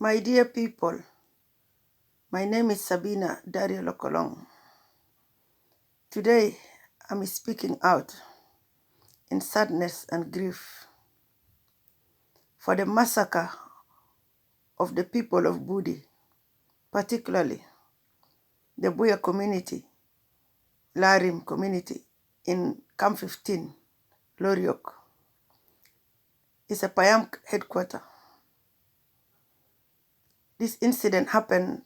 My dear people, my name is Sabina Dario Lokolong. Today, I'm speaking out in sadness and grief for the massacre of the people of Budi, particularly the Buya community, Larim community in Camp 15, Loriok. It's a Payam headquarters. This incident happened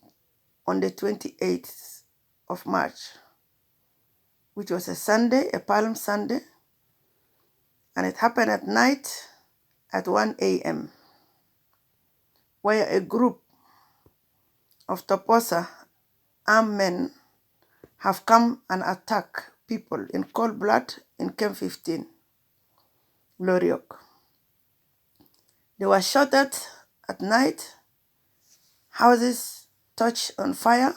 on the 28th of March, which was a Sunday, a Palm Sunday, and it happened at night at 1 a.m., where a group of Toposa armed men have come and attacked people in cold blood in Camp 15, Loriok. They were shot at night, houses touched on fire,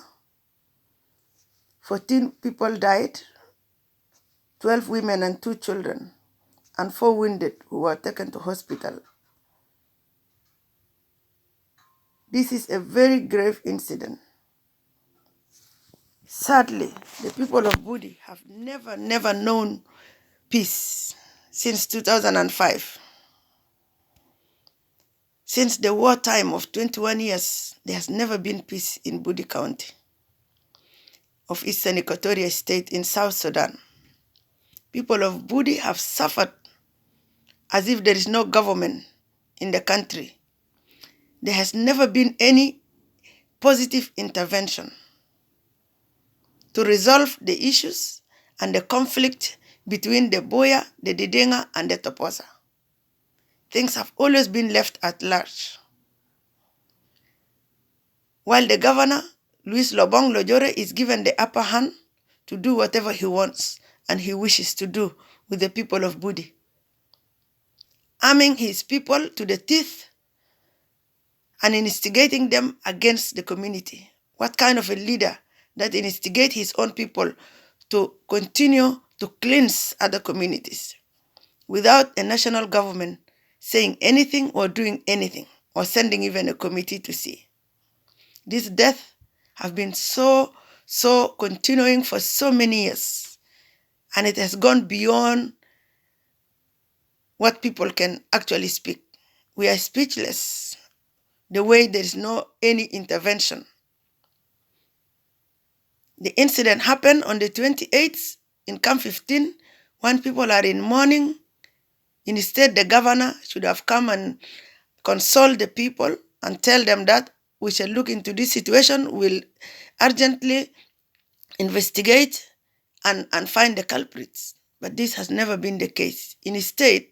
14 people died, 12 women and 2 children, and 4 wounded who were taken to hospital. This is a very grave incident. Sadly, the people of Budi have never known peace since 2005. Since the wartime of 21 years, there has never been peace in Budi County of Eastern Equatoria State in South Sudan. People of Budi have suffered as if there is no government in the country. There has never been any positive intervention to resolve the issues and the conflict between the Boya, the Didenga, and the Toposa. Things have always been left at large. While the governor, Luis Lobong Lojore, is given the upper hand to do whatever he wants and he wishes to do with the people of Budi, arming his people to the teeth and instigating them against the community. What kind of a leader that instigates his own people to continue to cleanse other communities without a national government saying anything or doing anything or sending even a committee to see? This death have been so continuing for so many years, and it has gone beyond what people can actually speak. We are speechless the way there is no any intervention. The incident happened on the 28th in Camp 15 when people are in mourning. Instead, the governor should have come and console the people and tell them that we shall look into this situation, we'll urgently investigate and find the culprits. But this has never been the case. Instead,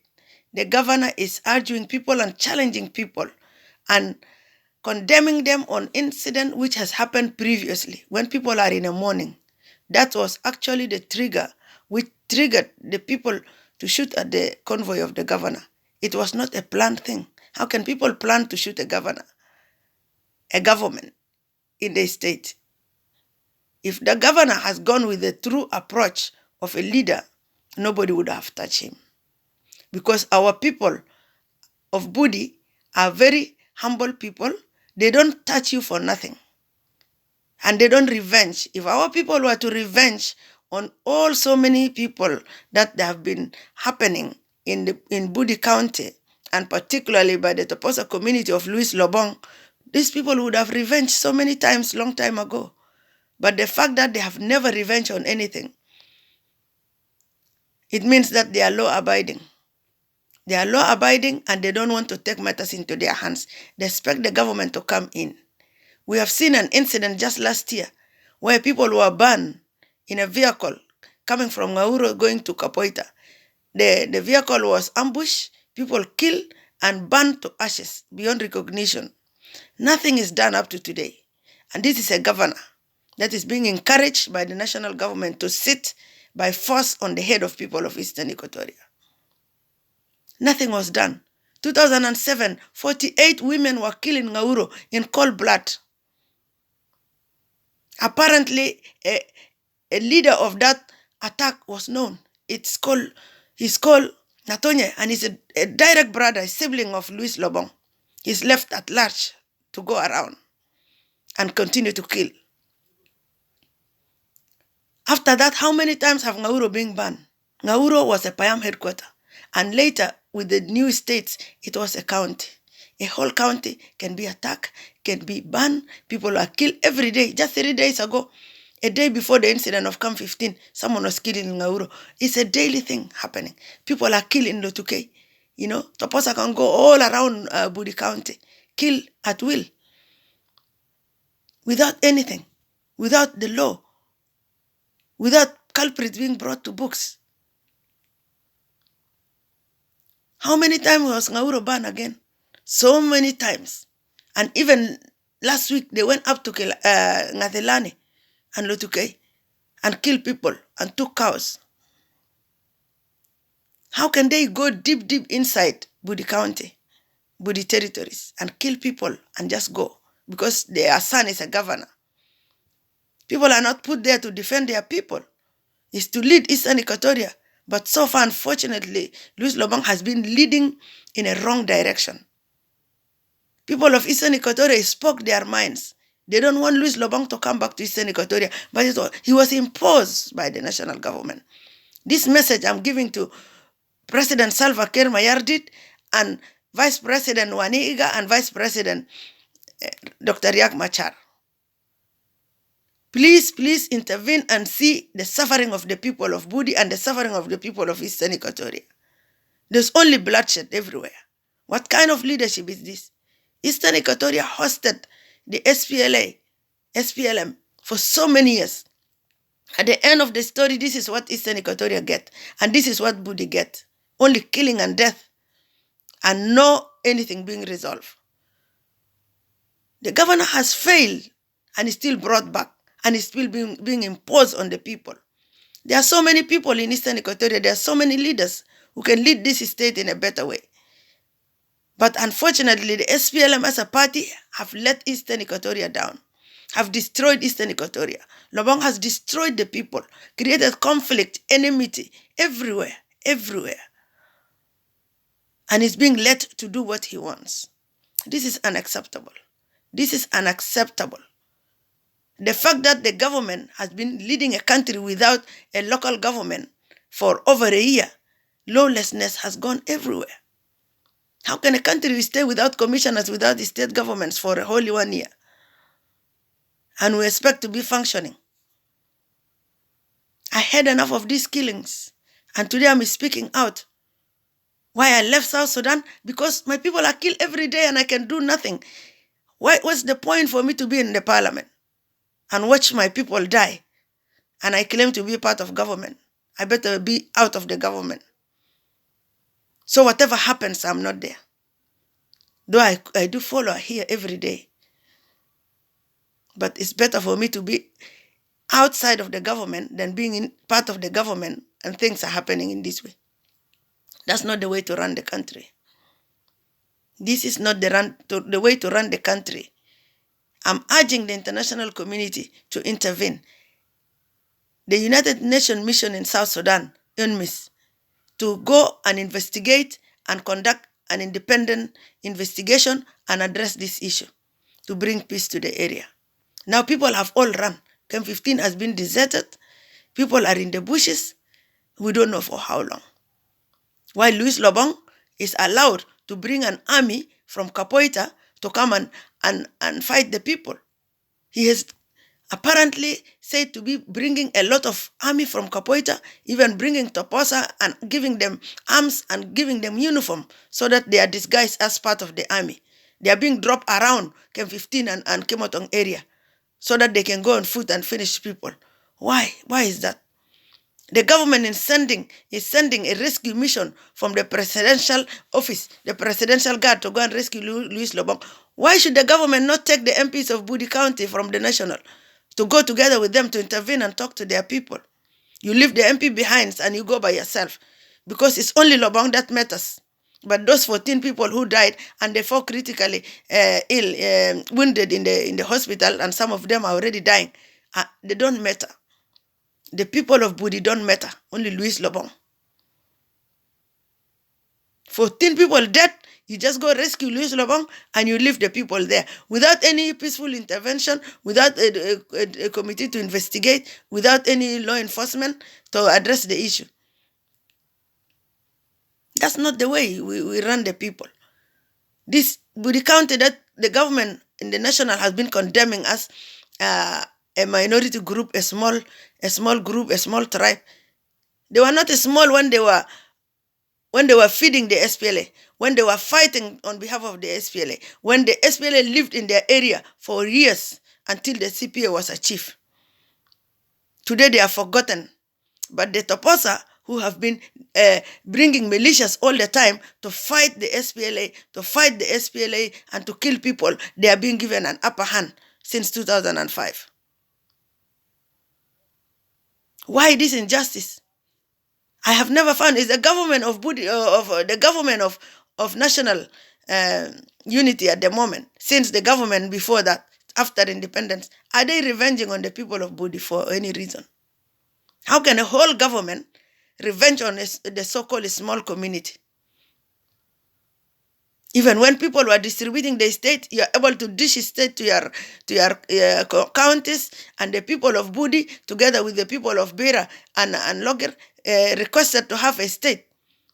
the governor is urging people and challenging people and condemning them on incident which has happened previously when people are in a mourning. That was actually the trigger which triggered the people to shoot at the convoy of the governor. It was not a planned thing. How can people plan to shoot a governor, a government in the state? If the governor has gone with the true approach of a leader, nobody would have touched him. Because our people of Budi are very humble people. They don't touch you for nothing. And they don't revenge. If our people were to revenge on all so many people that have been happening in Budi County, and particularly by the Toposa community of Luis Lobong, these people would have revenged so many times, long time ago. But the fact that they have never revenged on anything, it means that they are law-abiding. They are law-abiding and they don't want to take matters into their hands. They expect the government to come in. We have seen an incident just last year where people were burned in a vehicle coming from Ngauro going to Kapoita. The vehicle was ambushed, people killed and burned to ashes beyond recognition. Nothing is done up to today. And this is a governor that is being encouraged by the national government to sit by force on the head of people of Eastern Equatoria. Nothing was done. 2007, 48 women were killed in Ngauro in cold blood. Apparently, a leader of that attack was known. He's called Natonye, and he's a direct brother, a sibling of Luis Lobong. He's left at large. to go around and continue to kill. After that, how many times have Ngauro been banned? Ngauro was a Payam headquarter. And later, with the new states, it was a county. A whole county can be attacked, can be banned. People are killed every day. Just 3 days ago, a day before the incident of Camp 15, someone was killed in Ngauro. It's a daily thing happening. People are killed in Lotuke. You know, Toposa can go all around Budi County, kill at will, without anything, without the law, without culprits being brought to books. How many times was Ngauro banned again? So many times. And even last week, they went up to Ngathelane and Lotuke and killed people and took cows. How can they go deep, deep inside Budi County, Budi territories, and kill people and just go? Because their son is a governor. People are not put there to defend their people. It's to lead Eastern Equatoria. But so far, unfortunately, Louis Lobong has been leading in a wrong direction. People of Eastern Equatoria spoke their minds. They don't want Louis Lobong to come back to Eastern Equatoria, but he was imposed by the national government. This message I'm giving to President Salva Kiir Mayardit and Vice President Waniiga and Vice President Dr. Riek Machar. Please, please intervene and see the suffering of the people of Budi and the suffering of the people of Eastern Equatoria. There's only bloodshed everywhere. What kind of leadership is this? Eastern Equatoria hosted the SPLM for so many years. At the end of the story, this is what Eastern Equatoria get, and this is what Budi get. Only killing and death, and no anything being resolved. The governor has failed, and is still brought back, and is still being imposed on the people. There are so many people in Eastern Equatoria, there are so many leaders who can lead this state in a better way. But unfortunately, the SPLM as a party have let Eastern Equatoria down, have destroyed Eastern Equatoria. Lobong has destroyed the people, created conflict, enmity, everywhere, everywhere. And is being let to do what he wants. This is unacceptable. This is unacceptable. The fact that the government has been leading a country without a local government for over a year, lawlessness has gone everywhere. How can a country stay without commissioners, without the state governments for a whole 1 year? And we expect to be functioning. I had enough of these killings. And today I'm speaking out. Why I left South Sudan? Because my people are killed every day and I can do nothing. What's the point for me to be in the parliament and watch my people die? And I claim to be part of government. I better be out of the government. So whatever happens, I'm not there. Though I do follow here every day. But it's better for me to be outside of the government than being in part of the government and things are happening in this way. That's not the way to run the country. This is not the way to run the country. I'm urging the international community to intervene. The United Nations mission in South Sudan, UNMISS, to go and investigate and conduct an independent investigation and address this issue to bring peace to the area. Now people have all run. Camp 15 has been deserted. People are in the bushes. We don't know for how long. While Louis Lobong is allowed to bring an army from Kapoita to come and fight the people. He has apparently said to be bringing a lot of army from Kapoita, even bringing Toposa and giving them arms and giving them uniform so that they are disguised as part of the army. They are being dropped around Camp 15 and Kemotong area so that they can go on foot and finish people. Why? Why is that? The government is sending a rescue mission from the presidential office, the presidential guard, to go and rescue Louis Lobong. Why should the government not take the MPs of Budi County from the national to go together with them to intervene and talk to their people? You leave the MP behind and you go by yourself because it's only Lobong that matters. But those 14 people who died and they fall critically ill, wounded in the hospital, and some of them are already dying, they don't matter. The people of Budi don't matter. Only Louis Lobong. 14 people dead. You just go rescue Louis Lobong and you leave the people there without any peaceful intervention, without a committee to investigate, without any law enforcement to address the issue. That's not the way we run the people. This Budi County that the government and the national has been condemning us, a minority group, a small group, a small tribe. They were not small when they were feeding the SPLA, when they were fighting on behalf of the SPLA, when the SPLA lived in their area for years until the CPA was achieved. Today they are forgotten. But the Toposa, who have been bringing militias all the time to fight the SPLA, and to kill people, they are being given an upper hand since 2005. Why this injustice? I have never found. Is the government of the government of national unity at the moment, since the government before that, after independence, are they revenging on the people of Budi for any reason? How can a whole government revenge on the so-called small community? Even when people were distributing the state, you are able to dish state to your counties, and the people of Budi, together with the people of Beira and Loger, requested to have a state,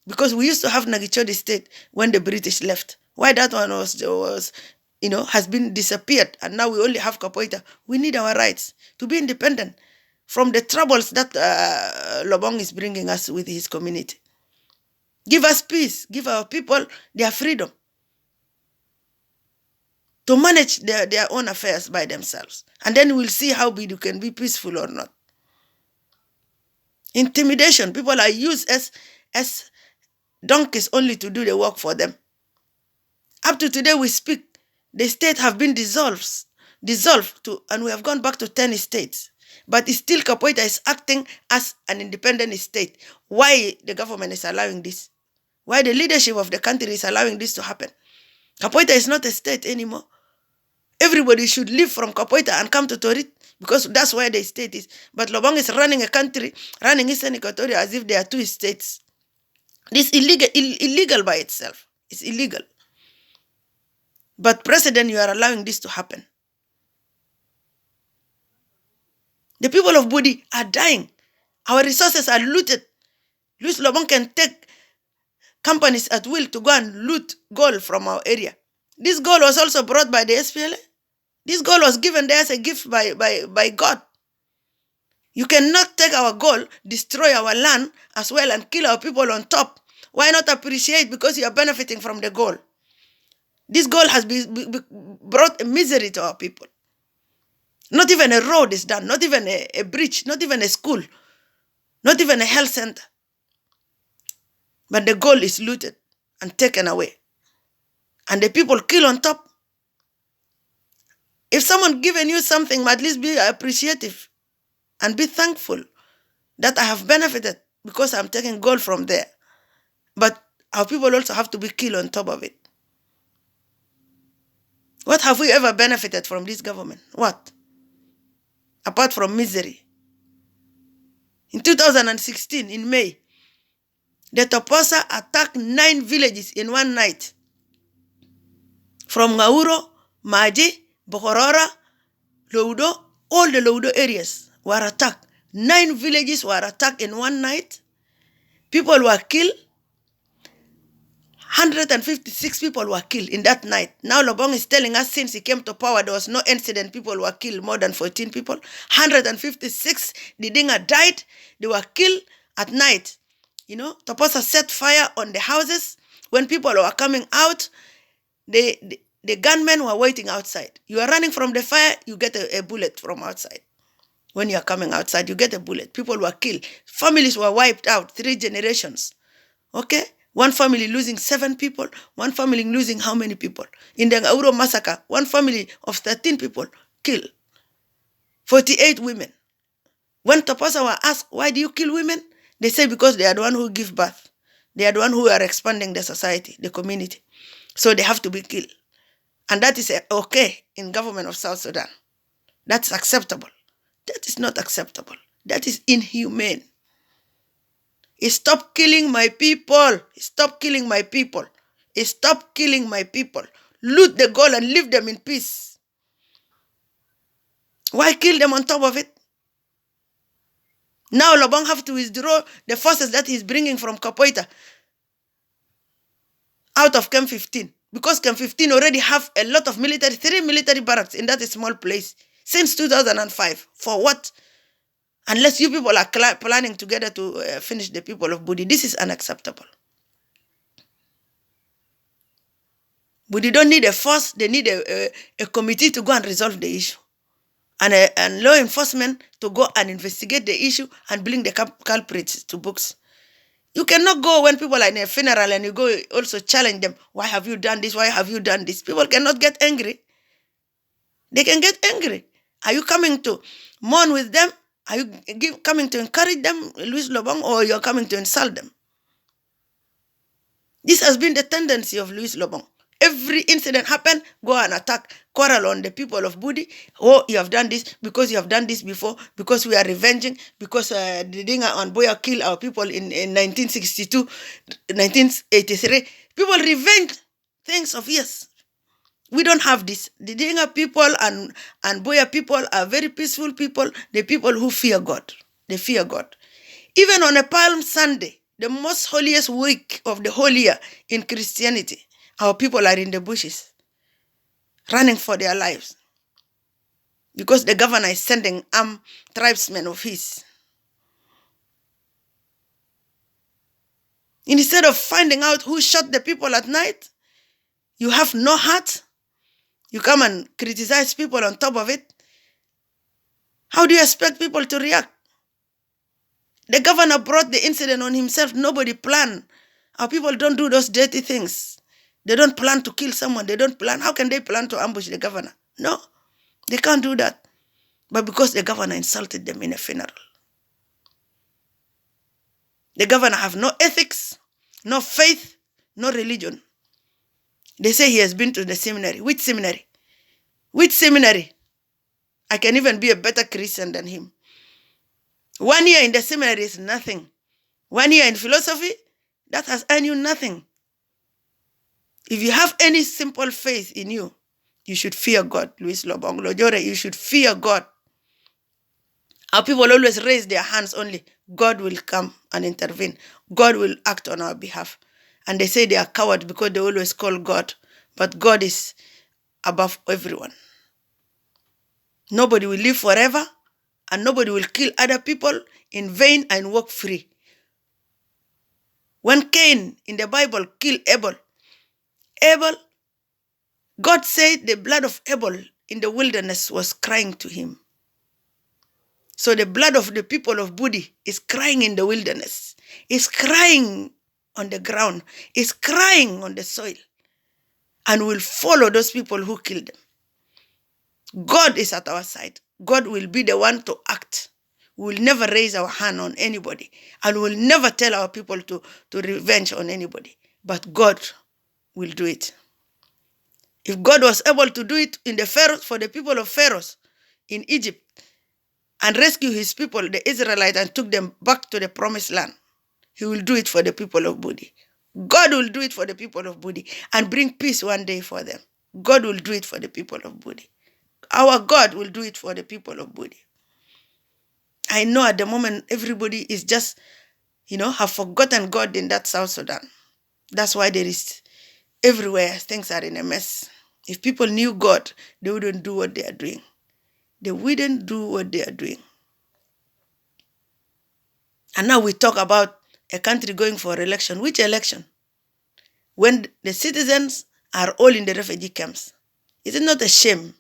because we used to have Nagichodi state when the British left. Why that one has been disappeared, and now we only have Kapoita? We need our rights to be independent from the troubles that Lobong is bringing us with his community. Give us peace. Give our people their freedom to manage their own affairs by themselves. And then we'll see how you can be peaceful or not. Intimidation. People are used as donkeys only to do the work for them. Up to today we speak, the state have been dissolved and we have gone back to 10 states. But still Kapoita is acting as an independent state. Why the government is allowing this? Why the leadership of the country is allowing this to happen? Kapoita is not a state anymore. Everybody should leave from Kapoita and come to Torit, because that's where the state is. But Lobong is running a country, running Eastern Equatoria as if there are two states. This is illegal by itself. It's illegal. But President, you are allowing this to happen. The people of Budi are dying. Our resources are looted. Louis Lobong can take companies at will to go and loot gold from our area. This gold was also brought by the SPLA. This gold was given there as a gift by God. You cannot take our gold, destroy our land as well, and kill our people on top. Why not appreciate because you are benefiting from the gold? This gold has brought a misery to our people. Not even a road is done, not even a bridge, not even a school, not even a health center. But the gold is looted and taken away. And the people kill on top. If someone given you something, at least be appreciative and be thankful that I have benefited because I'm taking gold from there. But our people also have to be killed on top of it. What have we ever benefited from this government? What? Apart from misery. In 2016, in May, the Toposa attacked 9 villages in one night. From Ngauro, Maji, Bokorora, Loudo, all the Loudo areas were attacked. 9 villages were attacked in one night. People were killed. 156 people were killed in that night. Now Lobong is telling us since he came to power, there was no incident. People were killed, more than 14 people. 156, the Dinga died. They were killed at night. Toposa set fire on the houses. When people were coming out, the gunmen were waiting outside. You are running from the fire, you get a bullet from outside. When you are coming outside, you get a bullet. People were killed. Families were wiped out, 3 generations. Okay? One family losing 7 people, one family losing how many people? In the Ngauro massacre, one family of 13 people killed. 48 women. When Toposa were asked, why do you kill women? They say because they are the one who give birth. They are the one who are expanding the society, the community. So they have to be killed. And that is okay in government of South Sudan. That's acceptable. That is not acceptable. That is inhumane. Stop killing my people. Stop killing my people. is stop killing my people. Loot the gold and leave them in peace. Why kill them on top of it? Now Lobong have to withdraw the forces that he's bringing from Kapoita out of Camp 15. Because Camp 15 already have a lot of 3 military barracks in that small place since 2005. For what? Unless you people are planning together to finish the people of Budi. This is unacceptable. Budi don't need a force. They need a committee to go and resolve the issue. And law enforcement to go and investigate the issue and bring the culprits to books. You cannot go when people are in a funeral and you go also challenge them. Why have you done this? Why have you done this? People cannot get angry. They can get angry. Are you coming to mourn with them? Are you coming to encourage them, Louis Lobong, or you're coming to insult them? This has been the tendency of Louis Lobong. Every incident happen, go and attack, quarrel on the people of Budi. Oh, you have done this because you have done this before, because we are revenging, because the Dinga and Boya killed our people in 1962, 1983. People revenge things of years. We don't have this. The Dinga people and Boya people are very peaceful people, the people who fear God. They fear God. Even on a Palm Sunday, the most holiest week of the whole year in Christianity, our people are in the bushes, running for their lives, because the governor is sending armed tribesmen of his. Instead of finding out who shot the people at night, you have no heart. You come and criticize people on top of it. How do you expect people to react? The governor brought the incident on himself. Nobody planned. Our people don't do those dirty things. They don't plan to kill someone. They don't plan. How can they plan to ambush the governor? No, they can't do that. But because the governor insulted them in a funeral. The governor have no ethics, no faith, no religion. They say he has been to the seminary. Which seminary? Which seminary? I can even be a better Christian than him. 1 year in the seminary is nothing. 1 year in philosophy, that has earned you nothing. If you have any simple faith in you, you should fear God. Louis Lobong Lojore, you should fear God. Our people always raise their hands only. God will come and intervene. God will act on our behalf. And they say they are cowards because they always call God. But God is above everyone. Nobody will live forever, and nobody will kill other people in vain and walk free. When Cain in the Bible killed Abel, God said the blood of Abel in the wilderness was crying to him. So the blood of the people of Budi is crying in the wilderness. It's crying on the ground. It's crying on the soil. And will follow those people who killed them. God is at our side. God will be the one to act. We will never raise our hand on anybody. And we will never tell our people to revenge on anybody. But God will do it. If God was able to do it in the Pharaoh, for the people of Pharaoh in Egypt, and rescue his people, the Israelites, and took them back to the promised land, he will do it for the people of Budi. God will do it for the people of Budi and bring peace one day for them. God will do it for the people of Budi. Our God will do it for the people of Budi. I know at the moment everybody is just, have forgotten God in that South Sudan. That's why there is everywhere things are in a mess. If people knew God, they wouldn't do what they are doing. They wouldn't do what they are doing. And now we talk about a country going for election. Which election? When the citizens are all in the refugee camps. Is it not a shame?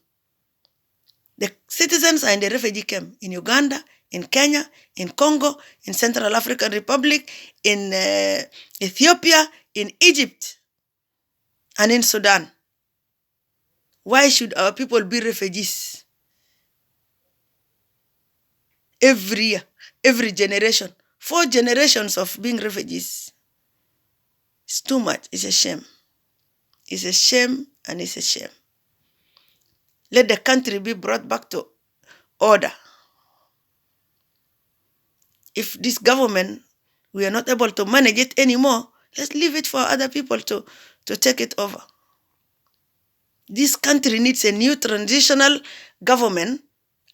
The citizens are in the refugee camp in Uganda, in Kenya, in Congo, in Central African Republic, in Ethiopia, in Egypt, and in Sudan. Why should our people be refugees? Every year, every generation, 4 generations of being refugees. It's too much. It's a shame. It's a shame and it's a shame. Let the country be brought back to order. If this government, we are not able to manage it anymore, Let's leave it for other people to take it over. This country needs a new transitional government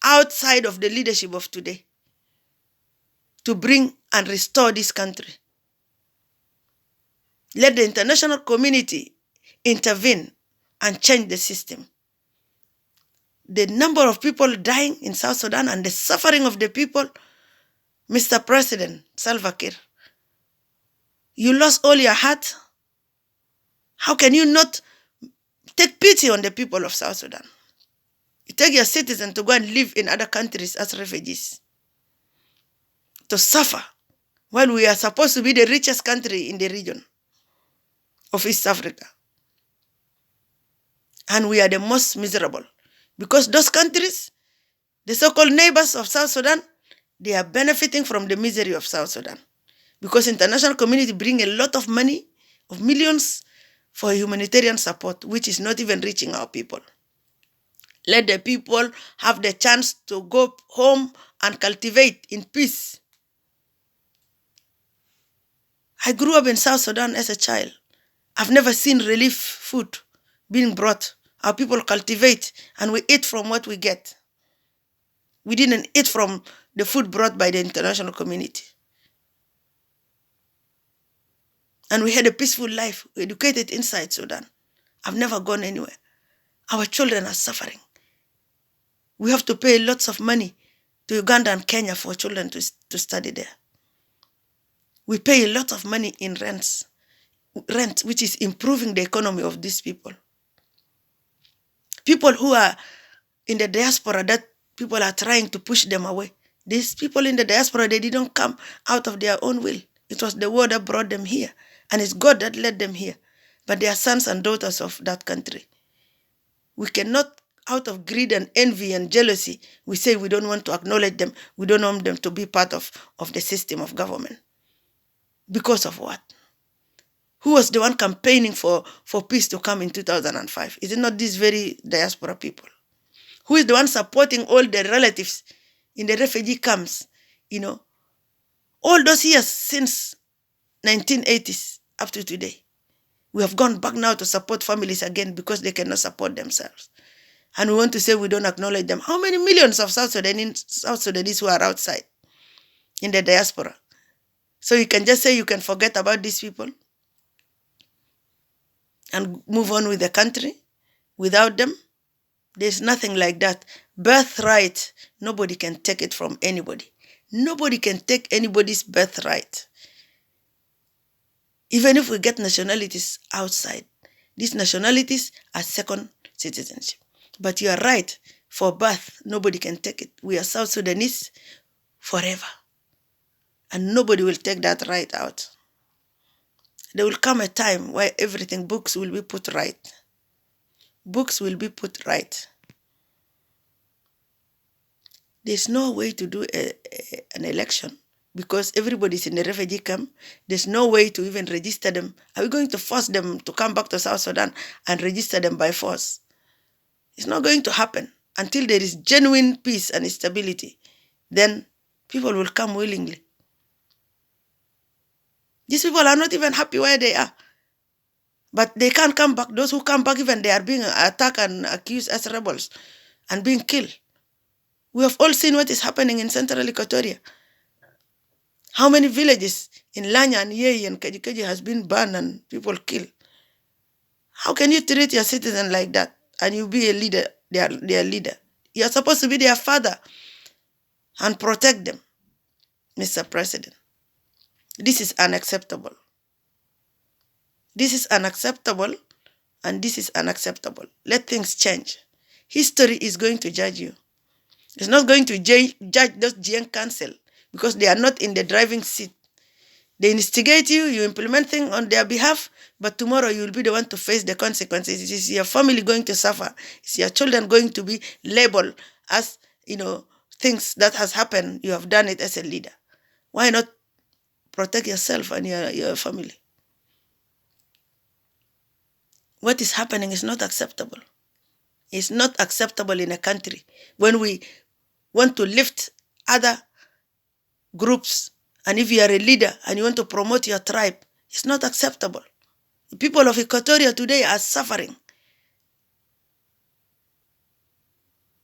outside of the leadership of today to bring and restore this country. Let the international community intervene and change the system. The number of people dying in South Sudan and the suffering of the people, Mr. President Salva Kiir, you lost all your heart. How can you not take pity on the people of South Sudan? You take your citizens to go and live in other countries as refugees, to suffer, while we are supposed to be the richest country in the region of East Africa. And we are the most miserable. Because those countries, the so-called neighbors of South Sudan, they are benefiting from the misery of South Sudan. Because international community bring a lot of money, of millions, for humanitarian support, which is not even reaching our people. Let the people have the chance to go home and cultivate in peace. I grew up in South Sudan as a child. I've never seen relief food being brought. Our people cultivate and we eat from what we get. We didn't eat from the food brought by the international community. And we had a peaceful life. We educated inside Sudan. I've never gone anywhere. Our children are suffering. We have to pay lots of money to Uganda and Kenya for children to study there. We pay a lot of money in rent, which is improving the economy of these people. People who are in the diaspora, that people are trying to push them away. These people in the diaspora, they didn't come out of their own will. It was the word that brought them here. And it's God that led them here. But they are sons and daughters of that country. We cannot, out of greed and envy and jealousy, we say we don't want to acknowledge them. We don't want them to be part of the system of government. Because of what? Who was the one campaigning for peace to come in 2005? Is it not these very diaspora people? Who is the one supporting all the relatives in the refugee camps? All those years since 1980s up to today. We have gone back now to support families again because they cannot support themselves. And we want to say we don't acknowledge them. How many millions of South Sudanese who are outside in the diaspora? So you can just say you can forget about these people and move on with the country without them? There's nothing like that. Birthright, nobody can take it from anybody. Nobody can take anybody's birthright. Even if we get nationalities outside, these nationalities are second citizenship. But you are right, for birth, nobody can take it. We are South Sudanese forever. And nobody will take that right out. There will come a time where books will be put right. Books will be put right. There's no way to do an election because everybody's in the refugee camp. There's no way to even register them. Are we going to force them to come back to South Sudan and register them by force? It's not going to happen until there is genuine peace and stability. Then people will come willingly. These people are not even happy where they are. But they can't come back. Those who come back, even they are being attacked and accused as rebels and being killed. We have all seen what is happening in central Equatoria. How many villages in Lanya and Yei and Kajikaji has been burned and people killed? How can you treat your citizen like that and you be a leader, their leader? You're supposed to be their father and protect them, Mr. President. This is unacceptable. This is unacceptable and this is unacceptable. Let things change. History is going to judge you. It's not going to judge those GN Council because they are not in the driving seat. They instigate you, you implement things on their behalf, but tomorrow you will be the one to face the consequences. It is your family going to suffer. It's your children going to be labeled as, things that has happened. You have done it as a leader. Why not protect yourself and your family? What is happening is not acceptable. It's not acceptable in a country when we want to lift other groups. And if you are a leader and you want to promote your tribe, It's not acceptable. The people of Equatoria today are suffering.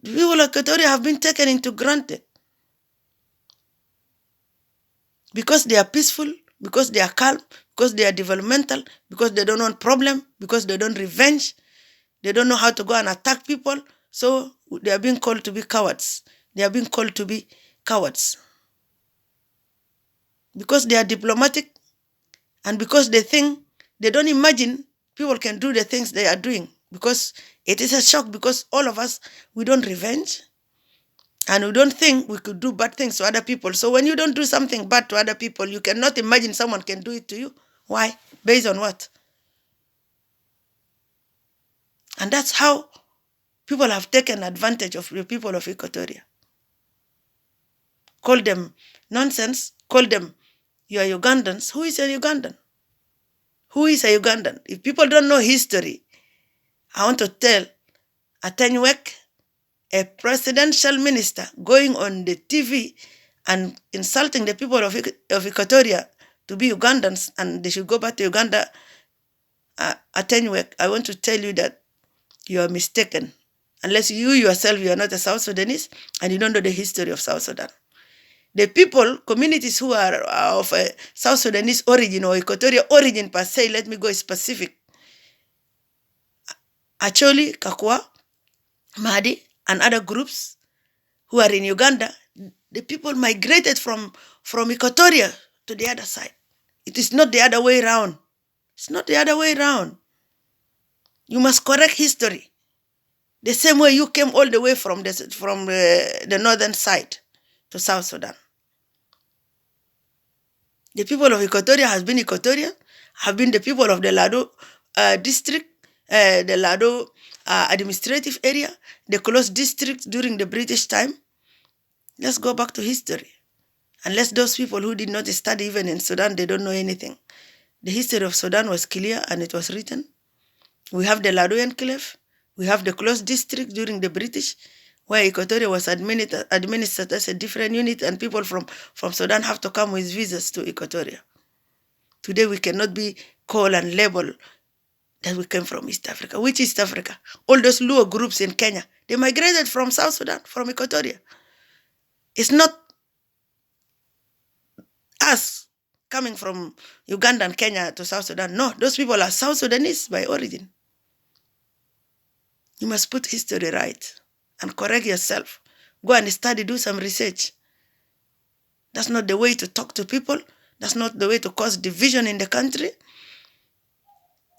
The people of Equatoria have been taken into granted because they are peaceful, because they are calm, because they are developmental, because they don't want problem, because they don't revenge, they don't know how to go and attack people. So they are being called to be cowards. They are being called to be cowards because they are diplomatic and because they think, they don't imagine people can do the things they are doing, because it is a shock, because all of us, we don't revenge and we don't think we could do bad things to other people. So when you don't do something bad to other people, you cannot imagine someone can do it to you. Why? Based on what? And that's how people have taken advantage of the people of Equatoria. Call them nonsense, call them, you are Ugandans. Who is a Ugandan? Who is a Ugandan? If people don't know history, I want to tell Atenyuek, a presidential minister, going on the TV and insulting the people of Equatoria to be Ugandans and they should go back to Uganda. Atenyuek, I want to tell you that you are mistaken. Unless you yourself, you are not a South Sudanese and you don't know the history of South Sudan. The people, communities who are of a South Sudanese origin or Equatorial origin per se, let me go specific. Acholi, Kakwa, Mahdi, and other groups who are in Uganda, the people migrated from Equatoria to the other side. It is not the other way around. It's not the other way around. You must correct history. The same way you came all the way from the northern side to South Sudan. The people of Equatoria have been Equatorian, have been the people of the Lado district, the Lado administrative area, the closed district during the British time. Let's go back to history. Unless those people who did not study even in Sudan, they don't know anything. The history of Sudan was clear and it was written. We have the Lado enclave. We have the closed district during the British, where Equatoria was administered as a different unit and people from Sudan have to come with visas to Equatoria. Today we cannot be called and labeled that we came from East Africa. Which East Africa? All those Luo groups in Kenya, they migrated from South Sudan, from Equatoria. It's not us coming from Uganda and Kenya to South Sudan. No, those people are South Sudanese by origin. You must put history right and correct yourself. Go and study, do some research. That's not the way to talk to people. That's not the way to cause division in the country.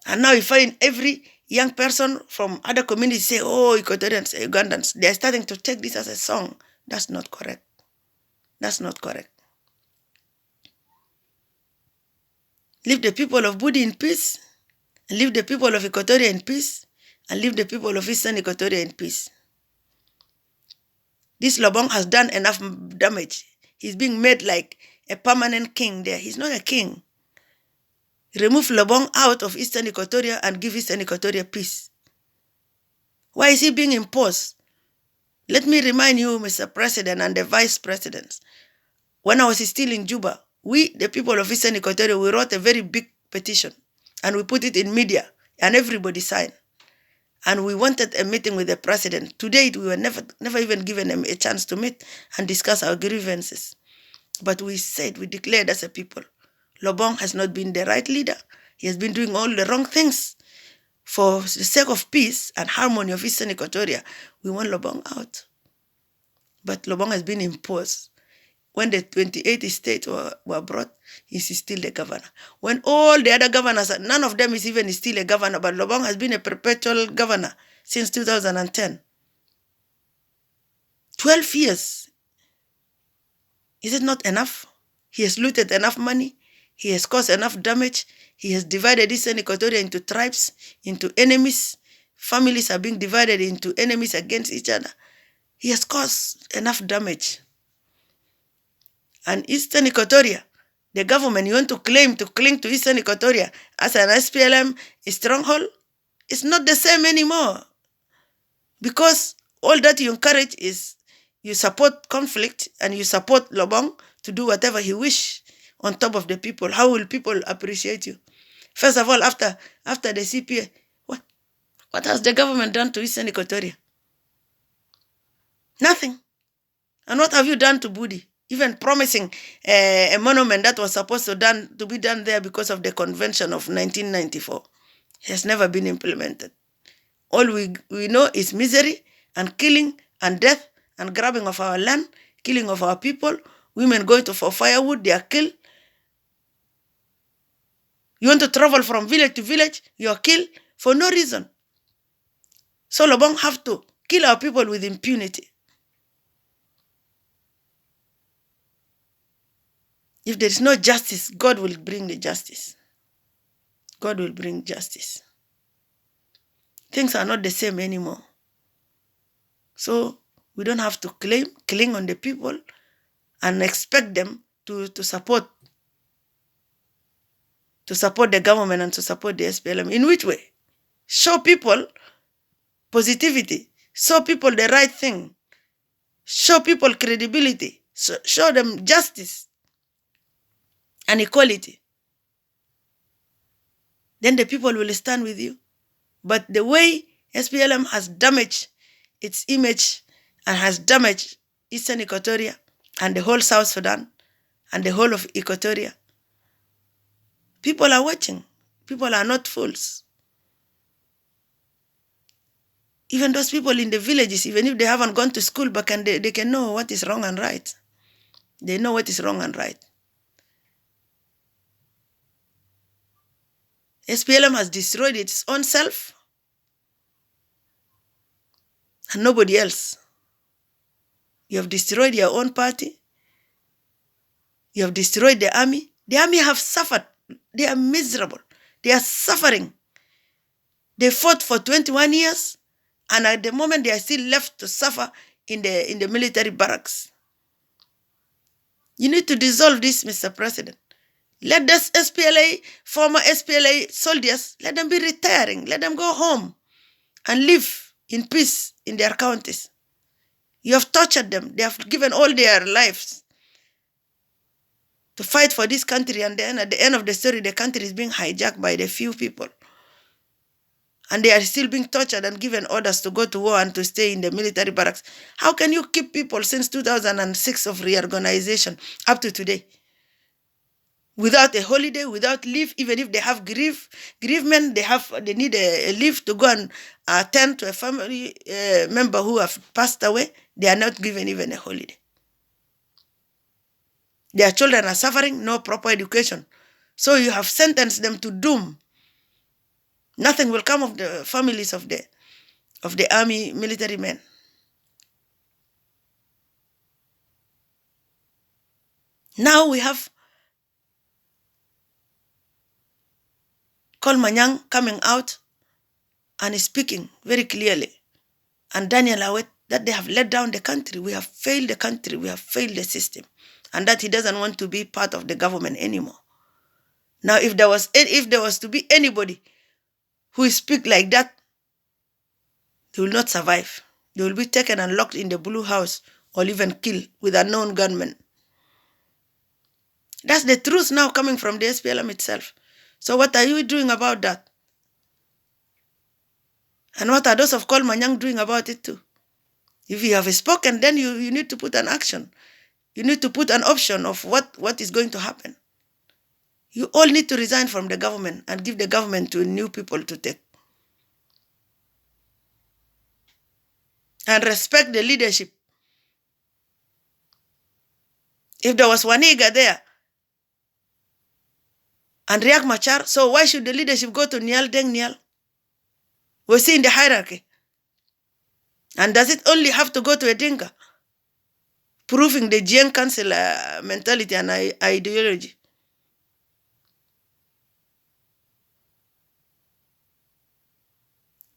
And now you find every young person from other communities say, oh, Equatorians, Ugandans, they're starting to take this as a song. That's not correct. That's not correct. Leave the people of Budi in peace, and leave the people of Equatoria in peace, and leave the people of Eastern Equatoria in peace. This Lobong has done enough damage. He's being made like a permanent king there. He's not a king. Remove Lobong out of Eastern Equatoria and give Eastern Equatoria peace. Why is he being imposed? Let me remind you, Mr. President and the Vice Presidents, when I was still in Juba, we, the people of Eastern Equatoria, we wrote a very big petition and we put it in media and everybody signed. And we wanted a meeting with the president. To date, we were never even given a chance to meet and discuss our grievances. But we said, we declared as a people, Lobong has not been the right leader. He has been doing all the wrong things. For the sake of peace and harmony of Eastern Equatoria, we want Lobong out. But Lobong has been imposed. When the 28 states were brought, he's still the governor. When all the other governors, none of them is even still a governor, but Lobong has been a perpetual governor since 2010. 12 years. Is it not enough? He has looted enough money. He has caused enough damage. He has divided Eastern Equatoria into tribes, into enemies. Families are being divided into enemies against each other. He has caused enough damage. And Eastern Equatoria, the government, you want to cling to Eastern Equatoria as an SPLM stronghold, it's not the same anymore. Because all that you encourage is you support conflict and you support Lobong to do whatever he wish on top of the people, how will people appreciate you? First of all, after the CPA, what has the government done to Eastern Equatoria? Nothing. And what have you done to Budi? Even promising a monument that was supposed to be done there because of the convention of 1994 has never been implemented. All we know is misery and killing and death and grabbing of our land, killing of our people, women going for firewood, they are killed. You want to travel from village to village, you are killed for no reason. So Lobong have to kill our people with impunity. If there is no justice, God will bring the justice. God will bring justice. Things are not the same anymore. So we don't have to cling on the people and expect them to support the government and to support the SPLM. In which way? Show people positivity. Show people the right thing. Show people credibility. Show them justice and equality. Then the people will stand with you. But the way SPLM has damaged its image and has damaged Eastern Equatoria and the whole South Sudan and the whole of Equatoria, people are watching. People are not fools. Even those people in the villages, even if they haven't gone to school, but they can know what is wrong and right. They know what is wrong and right. SPLM has destroyed its own self and nobody else. You have destroyed your own party. You have destroyed the army. The army have suffered. They are miserable. They are suffering. They fought for 21 years, and at the moment they are still left to suffer in the military barracks. You need to dissolve this, Mr. President. Let this former SPLA soldiers, let them be retiring. Let them go home and live in peace in their counties. You have tortured them. They have given all their lives to fight for this country, and then at the end of the story, the country is being hijacked by the few people. And they are still being tortured and given orders to go to war and to stay in the military barracks. How can you keep people since 2006 of reorganization up to today? Without a holiday, without leave, even if they have bereavement, they need a leave to go and attend to a family member who have passed away. They are not given even a holiday. Their children are suffering, no proper education. So you have sentenced them to doom. Nothing will come of the families of the army military men. Now we have Kol Manyang coming out and speaking very clearly, and Daniel Awet, that they have let down the country. We have failed the country. We have failed the system, and that he doesn't want to be part of the government anymore. Now, if there was to be anybody who speak like that, they will not survive. They will be taken and locked in the Blue House or even killed with unknown gunmen. That's the truth now coming from the SPLM itself. So what are you doing about that? And what are those of Kol Manyang doing about it too? If you have spoken, then you need to put an action. You need to put an option of what is going to happen. You all need to resign from the government and give the government to new people to take. And respect the leadership. If there was Waniga there and Riek Machar, so why should the leadership go to Nial Deng Nial? Was he in the hierarchy? And does it only have to go to a Dinka? Proving the Jiang Council mentality and ideology.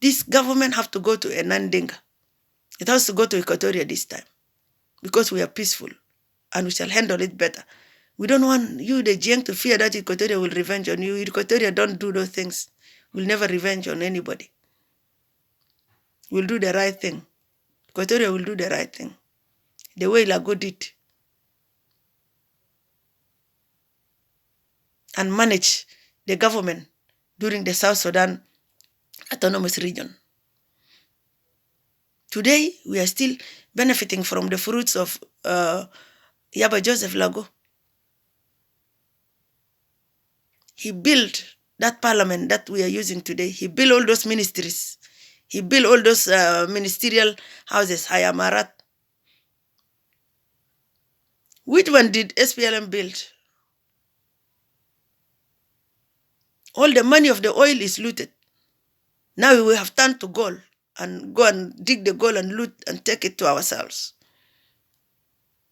This government have to go to a non-Dinka. It has to go to Equatoria this time. Because we are peaceful and we shall handle it better. We don't want you, the Jiang, to fear that Equatoria will revenge on you. Equatoria don't do those things. We'll never revenge on anybody. We'll do the right thing. Equatoria will do the right thing. The way Lago did. and manage the government during the South Sudan Autonomous Region. Today, we are still benefiting from the fruits of Yaba Joseph Lago. He built that parliament that we are using today. He built all those ministries. He built all those ministerial houses, Hayamarat. Which one did SPLM build? All the money of the oil is looted. Now we have turned to gold and go and dig the gold and loot and take it to ourselves.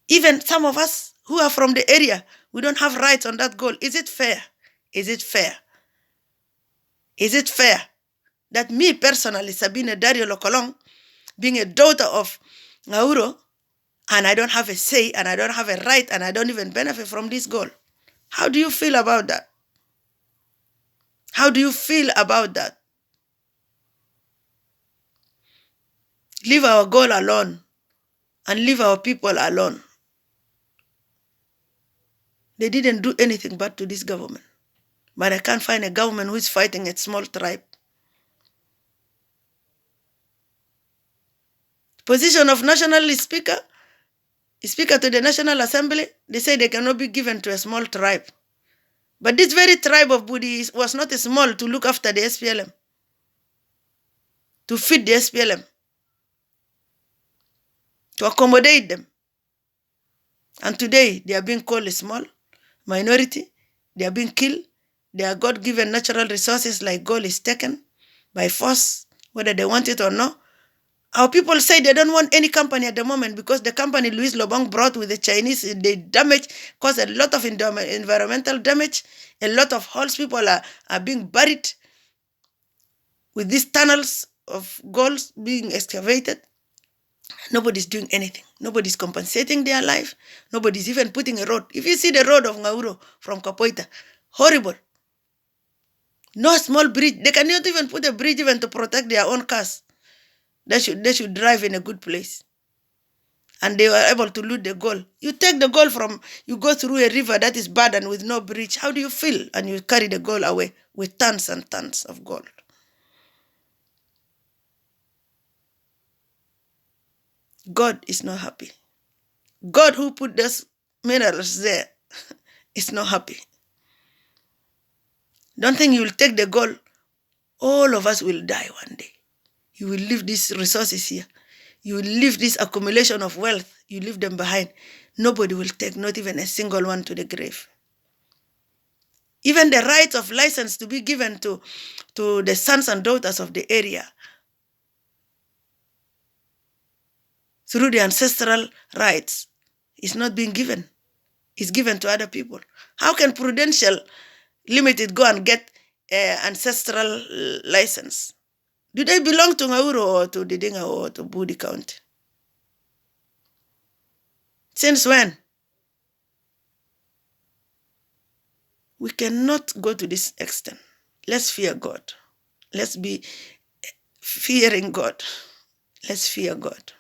Even some of us who are from the area, we don't have rights on that gold. Is it fair? Is it fair? Is it fair that me personally, Sabina Dario Lokolong, being a daughter of Nauro, and I don't have a say and I don't have a right and I don't even benefit from this gold? How do you feel about that? How do you feel about that? Leave our goal alone and leave our people alone. They didn't do anything bad to this government. But I can't find a government who is fighting a small tribe. Position of national speaker to the National Assembly, they say they cannot be given to a small tribe. But this very tribe of Budi was not small to look after the SPLM, to feed the SPLM, to accommodate them. And today, they are being called a small minority. They are being killed. Their God-given natural resources like gold is taken by force, whether they want it or not. Our people say they don't want any company at the moment because the company Louis Lobong brought with the Chinese, the damage caused a lot of environmental damage. A lot of holes, people are being buried with these tunnels of gold being excavated. Nobody's doing anything. Nobody's compensating their life. Nobody's even putting a road. If you see the road of Ngauro from Kapoita, horrible. No small bridge. They cannot even put a bridge even to protect their own cars. They should drive in a good place. And they were able to loot the gold. You take the gold you go through a river that is bad and with no bridge. How do you feel? And you carry the gold away with tons and tons of gold. God is not happy. God who put those minerals there is not happy. Don't think you will take the gold. All of us will die one day. You will leave these resources here. You will leave this accumulation of wealth. You leave them behind. Nobody will take not even a single one to the grave. Even the right of license to be given to the sons and daughters of the area through the ancestral rights is not being given. It's given to other people. How can Prudential Limited go and get an ancestral license? Do they belong to Ngauro or to Didinga or to Budi County? Since when? We cannot go to this extent. Let's fear God. Let's be fearing God. Let's fear God.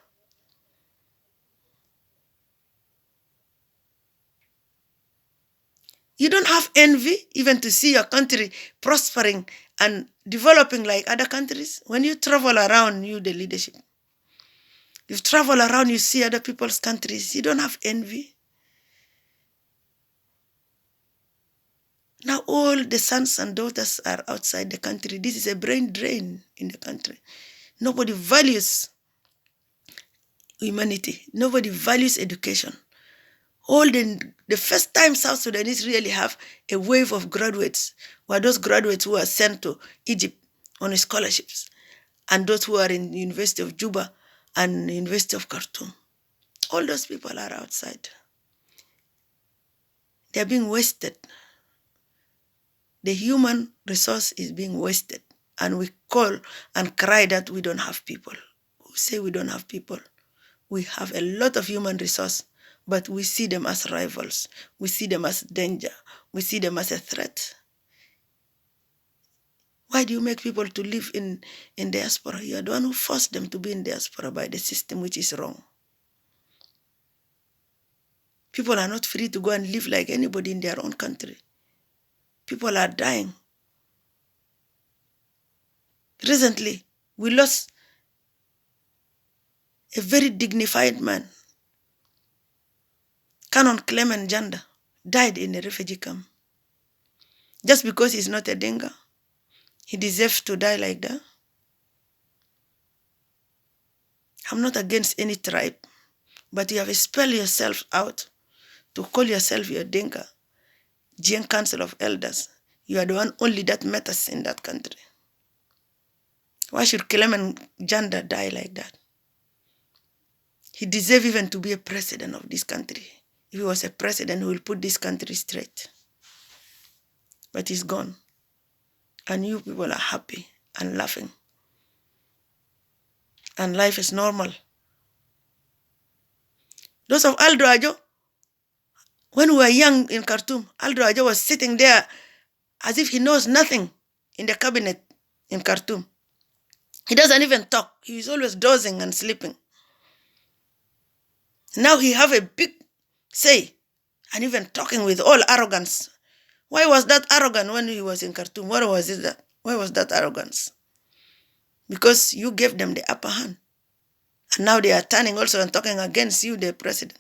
You don't have envy even to see your country prospering and developing like other countries. When you travel around, the leadership, you travel around, you see other people's countries, you don't have envy. Now all the sons and daughters are outside the country. This is a brain drain in the country. Nobody values humanity. Nobody values education. All the first time South Sudanese really have a wave of graduates were those graduates who are sent to Egypt on scholarships and those who are in the University of Juba and the University of Khartoum. All those people are outside. They are being wasted. The human resource is being wasted. And we call and cry that we don't have people. We say we don't have people. We have a lot of human resource, but we see them as rivals. We see them as danger. We see them as a threat. Why do you make people to live in diaspora? You are the one who forced them to be in diaspora by the system, which is wrong. People are not free to go and live like anybody in their own country. People are dying. Recently, we lost a very dignified man. Canon Clement Janda died in a refugee camp. Just because he's not a Dinka, he deserves to die like that. I'm not against any tribe, but you have to spell yourself out to call yourself your Dinka, Jiang Council of Elders. You are the one only that matters in that country. Why should Clement Janda die like that? He deserves even to be a president of this country. If he was a president, he will put this country straight. But he's gone. And you people are happy and laughing. And life is normal. Those of Aldo Ajo, when we were young in Khartoum, Aldo Ajo was sitting there as if he knows nothing in the cabinet in Khartoum. He doesn't even talk. He is always dozing and sleeping. Now he have a big say and even talking with all arrogance. Why was that arrogant when he was in Khartoum? Why was that arrogance? Because you gave them the upper hand. And now they are turning also and talking against you, the president.